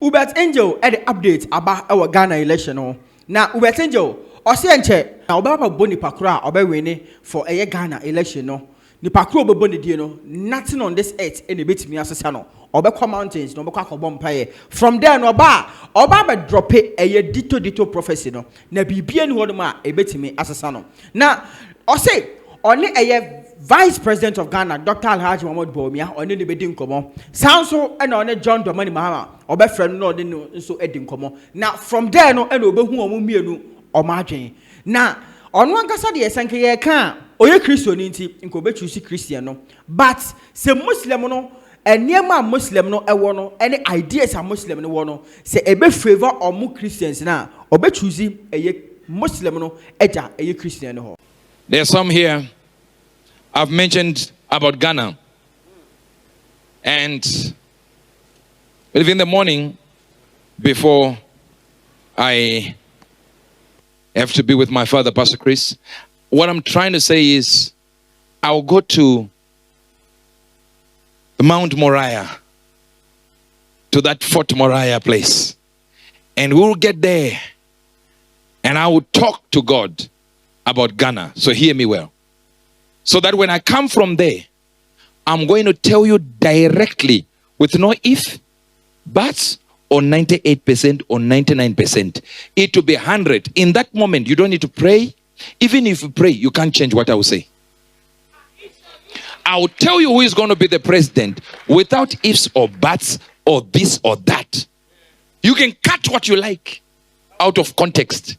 Uebert Angel at the update about our Ghana election. Now, Uebert Angel, or say, now, Baba Boni Pakra, or winning for a Ghana election. No, the Pakro Boni Dino, nothing on this earth any bit me as a sano, or Beko Mountains, no Baka Bompire. From there, no bar, or Baba drop it a dito prophecy. No, Nabibian Wadama, a bit me as a sano. Now, or say, only a Vice President of Ghana, Dr. Alhaji Mahmoud Bawumia, on the bedding komo. Sounds so and on John Domani Mahama, or by friend no didn't so edding komo. Now from there no and over whom mienu or margin. Now on one casadi sanke can or ye Christianity in Kobe choosy Christian, but say Muslim no and near my Muslim no a wono any ideas are Muslim no wono say a be favor or more Christians now or be choosy a Muslim no eja a Christian no. There are some here. I've mentioned about Ghana. And in the morning, before I have to be with my father, Pastor Chris, what I'm trying to say is I'll go to Mount Moriah, to that Fort Moriah place. And we'll get there. And I will talk to God about Ghana. So hear me well. So that when I come from there, I'm going to tell you directly with no if, buts, or 98% or 99%. It will be 100. In that moment, you don't need to pray. Even if you pray, you can't change what I will say. I will tell you who is going to be the president without ifs or buts or this or that. You can cut what you like out of context.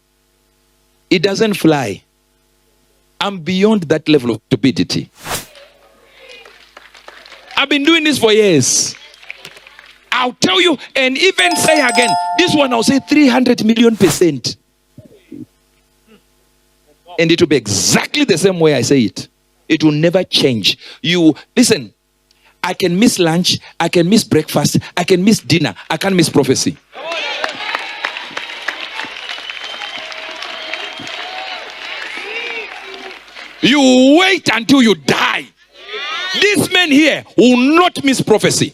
It doesn't fly. I'm beyond that level of stupidity. I've been doing this for years. I'll tell you and even say again, this one I'll say 300 million%. And it will be exactly the same way I say it. It will never change. You listen, I can miss lunch, I can miss breakfast, I can miss dinner, I can't miss prophecy. You wait until you die. These men here will not miss prophecy.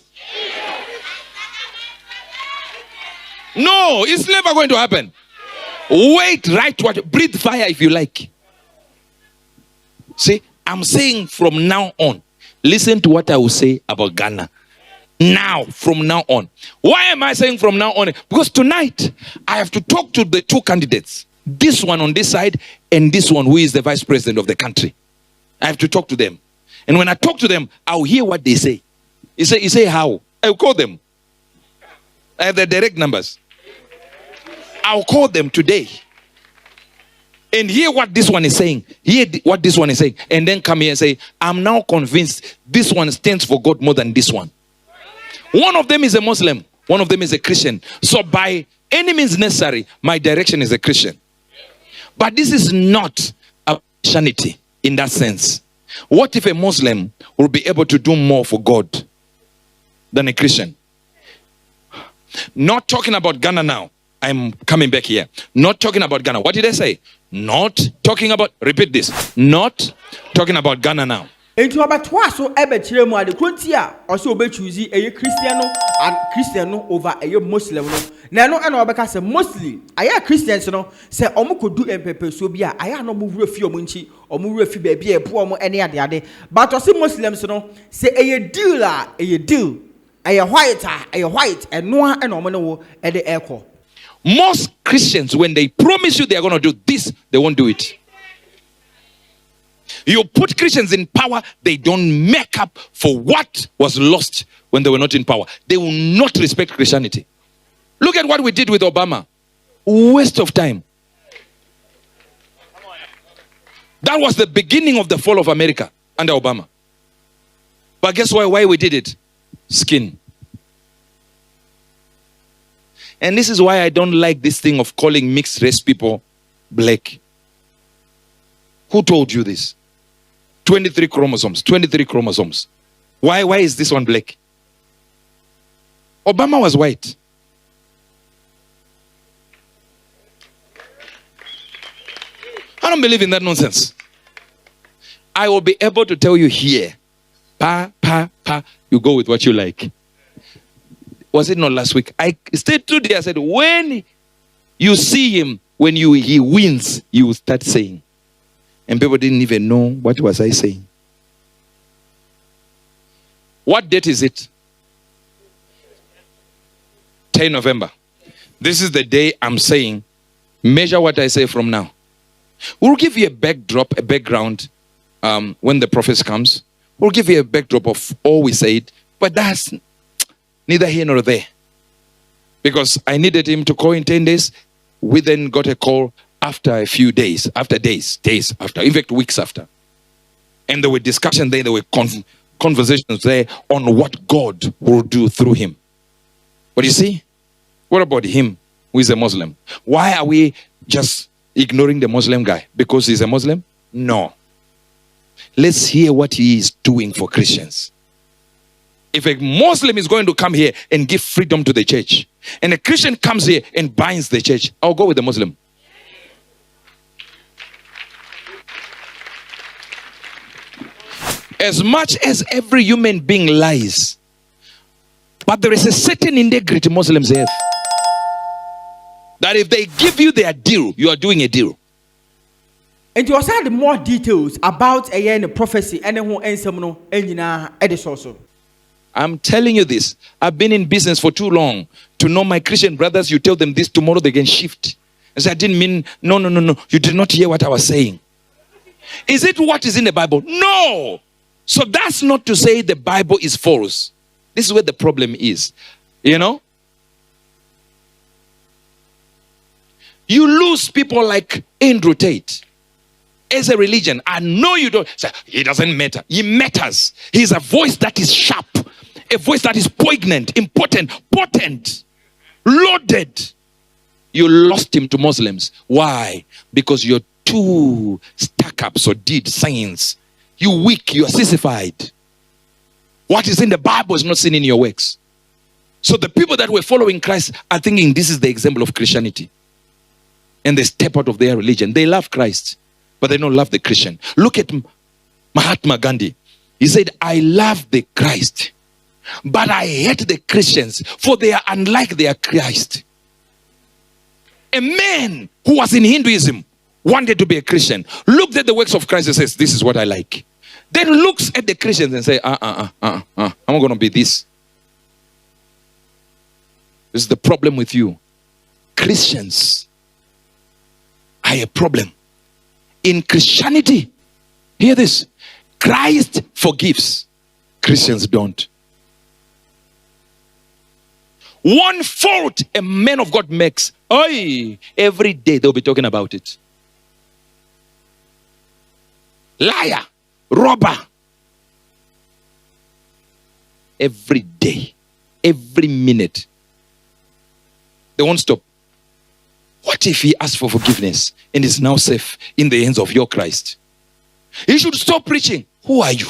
No, it's never going to happen. Wait, write what, breathe fire if you like. See, I'm saying from now on, listen to what I will say about Ghana. Now, from now on. Why am I saying from now on? Because tonight, I have to talk to the two candidates. This one on this side and this one who is the vice president of the country. I have to talk to them. And when I talk to them, I'll hear what they say. You say how? I'll call them. I have their direct numbers. I'll call them today. And hear what this one is saying. Hear what this one is saying. And then come here and say, I'm now convinced this one stands for God more than this one. One of them is a Muslim. One of them is a Christian. So by any means necessary, my direction is a Christian. But this is not a Christianity in that sense. What if a Muslim will be able to do more for God than a Christian? Not talking about Ghana now. I'm coming back here. Not talking about Ghana. What did I say? Not talking about, repeat this. Not talking about Ghana now. Into about twice so ever chilemu at the frontier or so be choosy a Christiano and Christiano over a Muslim. Now no and obeka say mostly I Christians no say omo could do empepe so bia I no move refi omunchi or move refi baby e po omo any ade but to see Muslims no say a deal a deal a white and no and omo no e the echo. Most Christians when they promise you they are going to do this, they won't do it. You put Christians in power, they don't make up for what was lost when they were not in power. They will not respect Christianity. Look at what we did with Obama. Waste of time. That was the beginning of the fall of America under Obama. But guess why we did it? Skin. And this is why I don't like this thing of calling mixed race people black. Who told you this? 23 chromosomes. 23 chromosomes. Why is this one black? Obama was white. I don't believe in that nonsense. I will be able to tell you here. You go with what you like. was it not last week? I stayed today. I said, when you see him, when he wins, you will start saying. And people didn't even know what was I saying. What date is it? 10 November. This is the day I'm saying, measure what I say from now. We'll give you a backdrop, a background when the prophet comes. We'll give you a backdrop of all we said, but that's neither here nor there. Because I needed him to call in 10 days. We then got a call after a few days, after days after, in fact, weeks after. And there were discussions there, there were conversations there on what God will do through him. But you see, what about him who is a Muslim? Why are we just ignoring the Muslim guy? Because he's a Muslim? No. Let's hear what he is doing for Christians. If a Muslim is going to come here and give freedom to the church, and a Christian comes here and binds the church, I'll go with the Muslim. As much as every human being lies, but there is a certain integrity Muslims have. That if they give you their deal, you are doing a deal. And you also had more details about a prophecy and who I'm telling you this. I've been in business for too long to know my Christian brothers. You tell them this, tomorrow they can shift. And say, I didn't mean, no. You did not hear what I was saying. Is it what is in the Bible? No. So that's not to say the Bible is false. This is where the problem is. You know? You lose people like Andrew Tate as a religion. I know you don't say he doesn't matter. He matters. He's a voice that is sharp, a voice that is poignant, important, potent, loaded. You lost him to Muslims. Why? Because you're too stuck up, so did science. You weak, you are sissified. What is in the Bible is not seen in your works. So the people that were following Christ are thinking this is the example of Christianity. And they step out of their religion. They love Christ, but they don't love the Christian. Look at Mahatma Gandhi. He said, I love the Christ, but I hate the Christians, for they are unlike their Christ. A man who was in Hinduism wanted to be a Christian. Looked at the works of Christ and says, this is what I like. Then looks at the Christians and say, I'm not going to be this. This is the problem with you. Christians are a problem. In Christianity, hear this, Christ forgives. Christians don't. One fault a man of God makes, every day they'll be talking about it. Liar, robber. Every day, every minute. They won't stop. What if he asks for forgiveness and is now safe in the hands of your Christ? He should stop preaching. Who are you?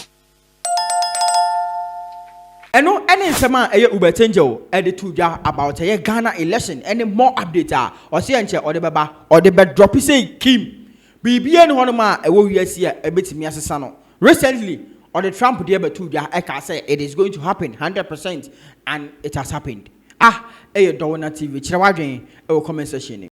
And any sama Uebert about a Ghana election, any more update or see or the baba or the bed drop say Kim. BBN Honoma a wo year a bit me asano. Recently, on the Trump dear to Eka say it is going to happen 100% and it has happened. Dowona TV, Chirawajin, a comment session.